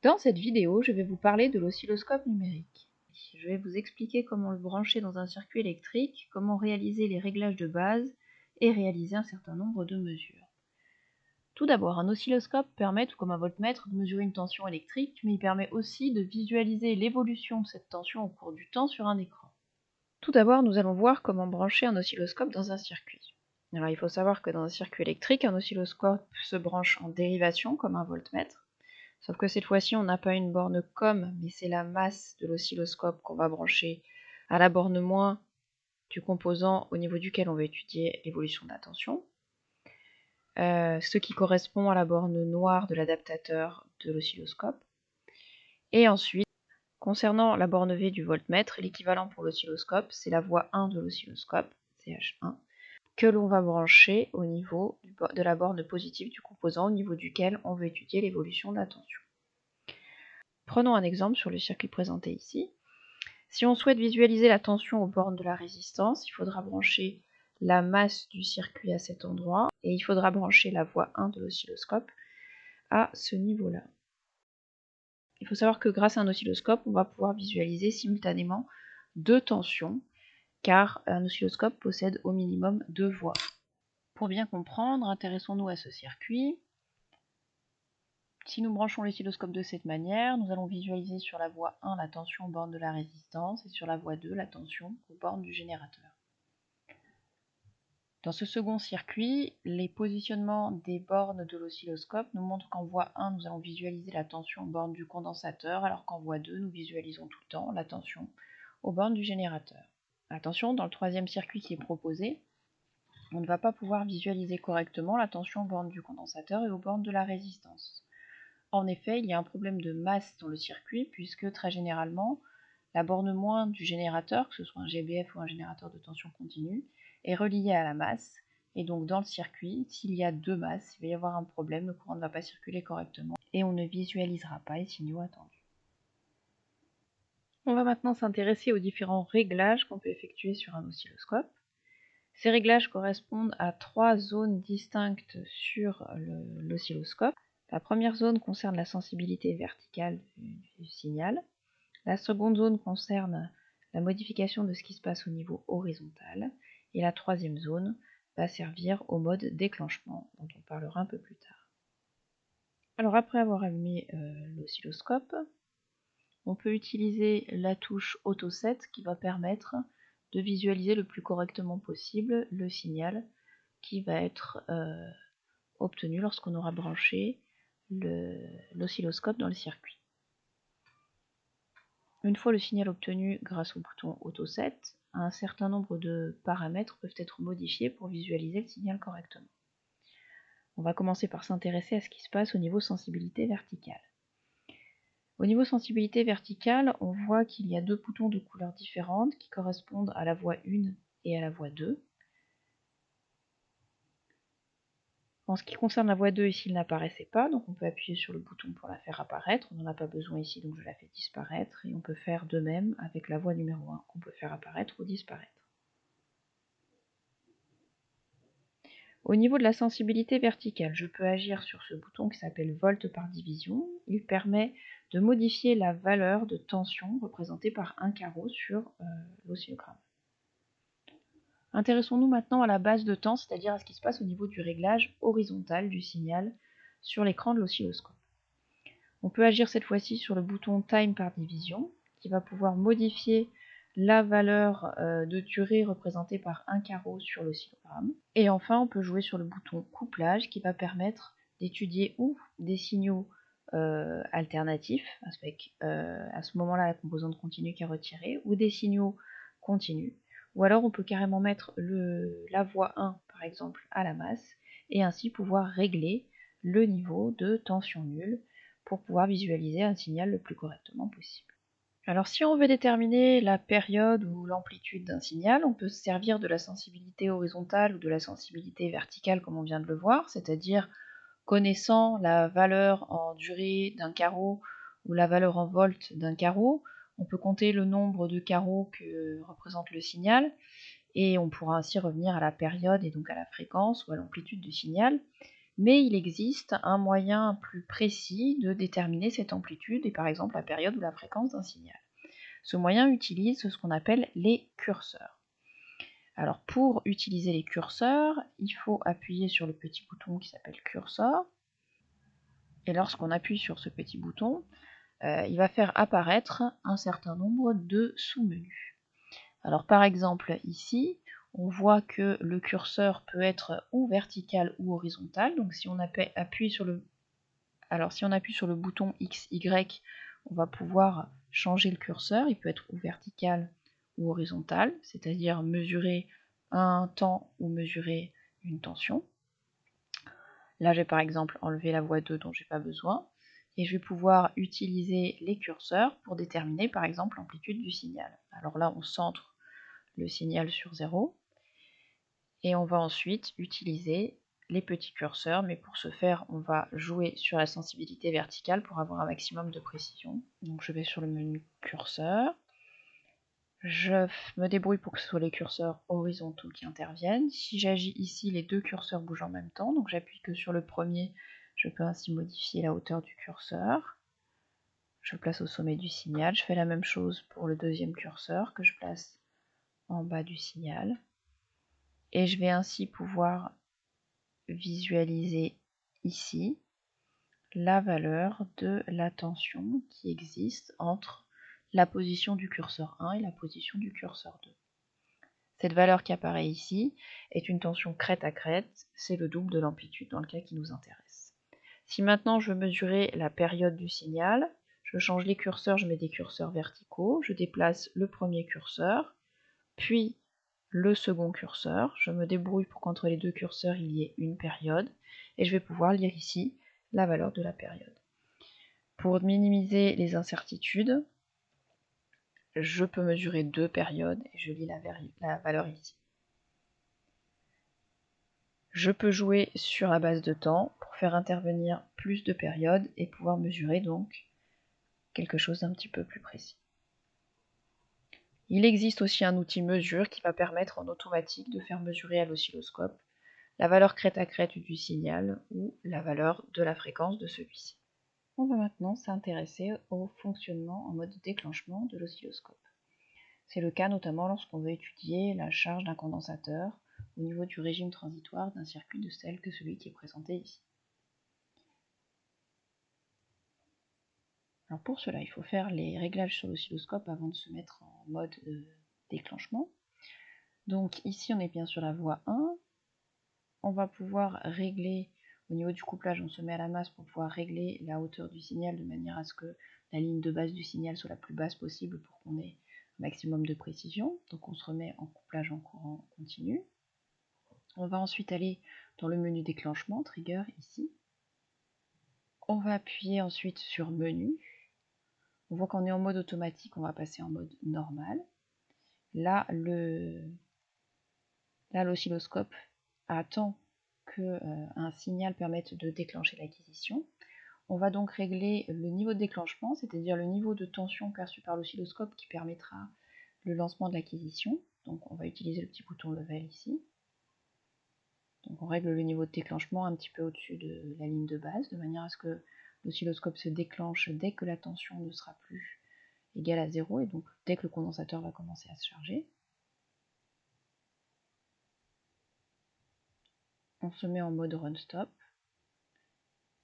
Dans cette vidéo, je vais vous parler de l'oscilloscope numérique. Je vais vous expliquer comment le brancher dans un circuit électrique, comment réaliser les réglages de base et réaliser un certain nombre de mesures. Tout d'abord, un oscilloscope permet, tout comme un voltmètre, de mesurer une tension électrique, mais il permet aussi de visualiser l'évolution de cette tension au cours du temps sur un écran. Tout d'abord, nous allons voir comment brancher un oscilloscope dans un circuit. Alors, il faut savoir que dans un circuit électrique, un oscilloscope se branche en dérivation, comme un voltmètre. Sauf que cette fois-ci, on n'a pas une borne COM, mais c'est la masse de l'oscilloscope qu'on va brancher à la borne moins du composant au niveau duquel on va étudier l'évolution de la tension. Ce qui correspond à la borne noire de l'adaptateur de l'oscilloscope. Et ensuite, concernant la borne V du voltmètre, l'équivalent pour l'oscilloscope, c'est la voie 1 de l'oscilloscope, CH1, que l'on va brancher au niveau de la borne positive du composant au niveau duquel on veut étudier l'évolution de la tension. Prenons un exemple sur le circuit présenté ici. Si on souhaite visualiser la tension aux bornes de la résistance, il faudra brancher la masse du circuit à cet endroit et il faudra brancher la voie 1 de l'oscilloscope à ce niveau-là. Il faut savoir que grâce à un oscilloscope, on va pouvoir visualiser simultanément deux tensions, car un oscilloscope possède au minimum deux voies. Pour bien comprendre, intéressons-nous à ce circuit. Si nous branchons l'oscilloscope de cette manière, nous allons visualiser sur la voie 1 la tension aux bornes de la résistance et sur la voie 2 la tension aux bornes du générateur. Dans ce second circuit, les positionnements des bornes de l'oscilloscope nous montrent qu'en voie 1, nous allons visualiser la tension aux bornes du condensateur, alors qu'en voie 2, nous visualisons tout le temps la tension aux bornes du générateur. Attention, dans le troisième circuit qui est proposé, on ne va pas pouvoir visualiser correctement la tension aux bornes du condensateur et aux bornes de la résistance. En effet, il y a un problème de masse dans le circuit, puisque très généralement, la borne moins du générateur, que ce soit un GBF ou un générateur de tension continue, est reliée à la masse, et donc dans le circuit, s'il y a deux masses, il va y avoir un problème, le courant ne va pas circuler correctement, et on ne visualisera pas les signaux attendus. On va maintenant s'intéresser aux différents réglages qu'on peut effectuer sur un oscilloscope. Ces réglages correspondent à trois zones distinctes sur l'oscilloscope. La première zone concerne la sensibilité verticale du signal. La seconde zone concerne la modification de ce qui se passe au niveau horizontal. Et la troisième zone va servir au mode déclenchement, dont on parlera un peu plus tard. Alors après avoir allumé l'oscilloscope, on peut utiliser la touche Auto Set qui va permettre de visualiser le plus correctement possible le signal qui va être obtenu lorsqu'on aura branché l'oscilloscope dans le circuit. Une fois le signal obtenu grâce au bouton Auto Set, un certain nombre de paramètres peuvent être modifiés pour visualiser le signal correctement. On va commencer par s'intéresser à ce qui se passe au niveau sensibilité verticale. Au niveau sensibilité verticale, on voit qu'il y a deux boutons de couleurs différentes qui correspondent à la voie 1 et à la voie 2. En ce qui concerne la voie 2, ici, il n'apparaissait pas, donc on peut appuyer sur le bouton pour la faire apparaître. On n'en a pas besoin ici, donc je la fais disparaître. Et on peut faire de même avec la voie numéro 1, qu'on peut faire apparaître ou disparaître. Au niveau de la sensibilité verticale, je peux agir sur ce bouton qui s'appelle volt par division. Il permet de modifier la valeur de tension représentée par un carreau sur l'oscillogramme. Intéressons-nous maintenant à la base de temps, c'est-à-dire à ce qui se passe au niveau du réglage horizontal du signal sur l'écran de l'oscilloscope. On peut agir cette fois-ci sur le bouton Time par division, qui va pouvoir modifier la valeur de durée représentée par un carreau sur l'oscillogramme. Et enfin, on peut jouer sur le bouton Couplage, qui va permettre d'étudier ou des signaux alternatifs, avec à ce moment-là la composante continue qui est retirée, ou des signaux continus. Ou alors on peut carrément mettre la voie 1 par exemple à la masse et ainsi pouvoir régler le niveau de tension nulle pour pouvoir visualiser un signal le plus correctement possible. Alors si on veut déterminer la période ou l'amplitude d'un signal, on peut se servir de la sensibilité horizontale ou de la sensibilité verticale comme on vient de le voir, c'est-à-dire connaissant la valeur en durée d'un carreau ou la valeur en volts d'un carreau, on peut compter le nombre de carreaux que représente le signal et on pourra ainsi revenir à la période et donc à la fréquence ou à l'amplitude du signal. Mais il existe un moyen plus précis de déterminer cette amplitude et par exemple la période ou la fréquence d'un signal. Ce moyen utilise ce qu'on appelle les curseurs. Alors pour utiliser les curseurs, il faut appuyer sur le petit bouton qui s'appelle curseur. Et lorsqu'on appuie sur ce petit bouton, il va faire apparaître un certain nombre de sous-menus. Alors par exemple ici, on voit que le curseur peut être ou vertical ou horizontal. Donc si on appuie sur le bouton X, Y, on va pouvoir changer le curseur. Il peut être ou vertical ou horizontal, c'est-à-dire mesurer un temps ou mesurer une tension. Là, j'ai par exemple enlevé la voie 2 dont j'ai pas besoin. Et je vais pouvoir utiliser les curseurs pour déterminer par exemple l'amplitude du signal. Alors là, on centre le signal sur 0. Et on va ensuite utiliser les petits curseurs, mais pour ce faire, on va jouer sur la sensibilité verticale pour avoir un maximum de précision. Donc je vais sur le menu curseur. Je me débrouille pour que ce soit les curseurs horizontaux qui interviennent. Si j'agis ici, les deux curseurs bougent en même temps. Donc j'appuie que sur le premier. Je peux ainsi modifier la hauteur du curseur. Je le place au sommet du signal. Je fais la même chose pour le deuxième curseur que je place en bas du signal. Et je vais ainsi pouvoir visualiser ici la valeur de la tension qui existe entre la position du curseur 1 et la position du curseur 2. Cette valeur qui apparaît ici est une tension crête à crête, c'est le double de l'amplitude dans le cas qui nous intéresse. Si maintenant je veux mesurer la période du signal, je change les curseurs, je mets des curseurs verticaux, je déplace le premier curseur, puis le second curseur, je me débrouille pour qu'entre les deux curseurs il y ait une période, et je vais pouvoir lire ici la valeur de la période. Pour minimiser les incertitudes, je peux mesurer deux périodes et je lis la valeur ici. Je peux jouer sur la base de temps pour faire intervenir plus de périodes et pouvoir mesurer donc quelque chose d'un petit peu plus précis. Il existe aussi un outil mesure qui va permettre en automatique de faire mesurer à l'oscilloscope la valeur crête à crête du signal ou la valeur de la fréquence de celui-ci. On va maintenant s'intéresser au fonctionnement en mode déclenchement de l'oscilloscope. C'est le cas notamment lorsqu'on veut étudier la charge d'un condensateur au niveau du régime transitoire d'un circuit de tel que celui qui est présenté ici. Alors pour cela, il faut faire les réglages sur l'oscilloscope avant de se mettre en mode déclenchement. Donc ici, on est bien sur la voie 1. On va pouvoir régler, au niveau du couplage, on se met à la masse pour pouvoir régler la hauteur du signal de manière à ce que la ligne de base du signal soit la plus basse possible pour qu'on ait un maximum de précision. Donc on se remet en couplage en courant continu. On va ensuite aller dans le menu déclenchement, trigger ici. On va appuyer ensuite sur menu. On voit qu'on est en mode automatique, on va passer en mode normal. Là, l'oscilloscope attend qu'un signal permette de déclencher l'acquisition. On va donc régler le niveau de déclenchement, c'est-à-dire le niveau de tension perçu par l'oscilloscope qui permettra le lancement de l'acquisition. Donc on va utiliser le petit bouton level ici. Donc on règle le niveau de déclenchement un petit peu au-dessus de la ligne de base, de manière à ce que l'oscilloscope se déclenche dès que la tension ne sera plus égale à 0, et donc dès que le condensateur va commencer à se charger. On se met en mode run stop,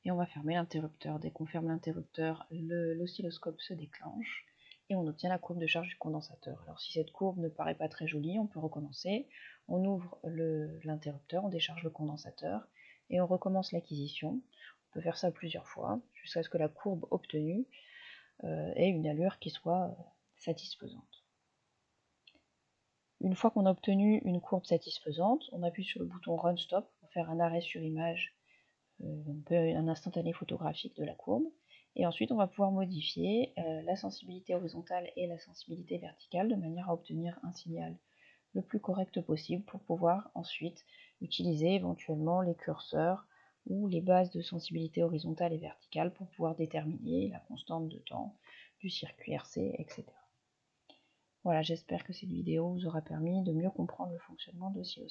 et on va fermer l'interrupteur. Dès qu'on ferme l'interrupteur, l'oscilloscope se déclenche, et on obtient la courbe de charge du condensateur. Alors si cette courbe ne paraît pas très jolie, on peut recommencer. On ouvre l'interrupteur, on décharge le condensateur, et on recommence l'acquisition. On peut faire ça plusieurs fois, jusqu'à ce que la courbe obtenue ait une allure qui soit satisfaisante. Une fois qu'on a obtenu une courbe satisfaisante, on appuie sur le bouton Run Stop pour faire un arrêt sur image, un instantané photographique de la courbe. Et ensuite, on va pouvoir modifier la sensibilité horizontale et la sensibilité verticale de manière à obtenir un signal le plus correct possible pour pouvoir ensuite utiliser éventuellement les curseurs ou les bases de sensibilité horizontale et verticale pour pouvoir déterminer la constante de temps du circuit RC, etc. Voilà, j'espère que cette vidéo vous aura permis de mieux comprendre le fonctionnement de l'oscilloscope.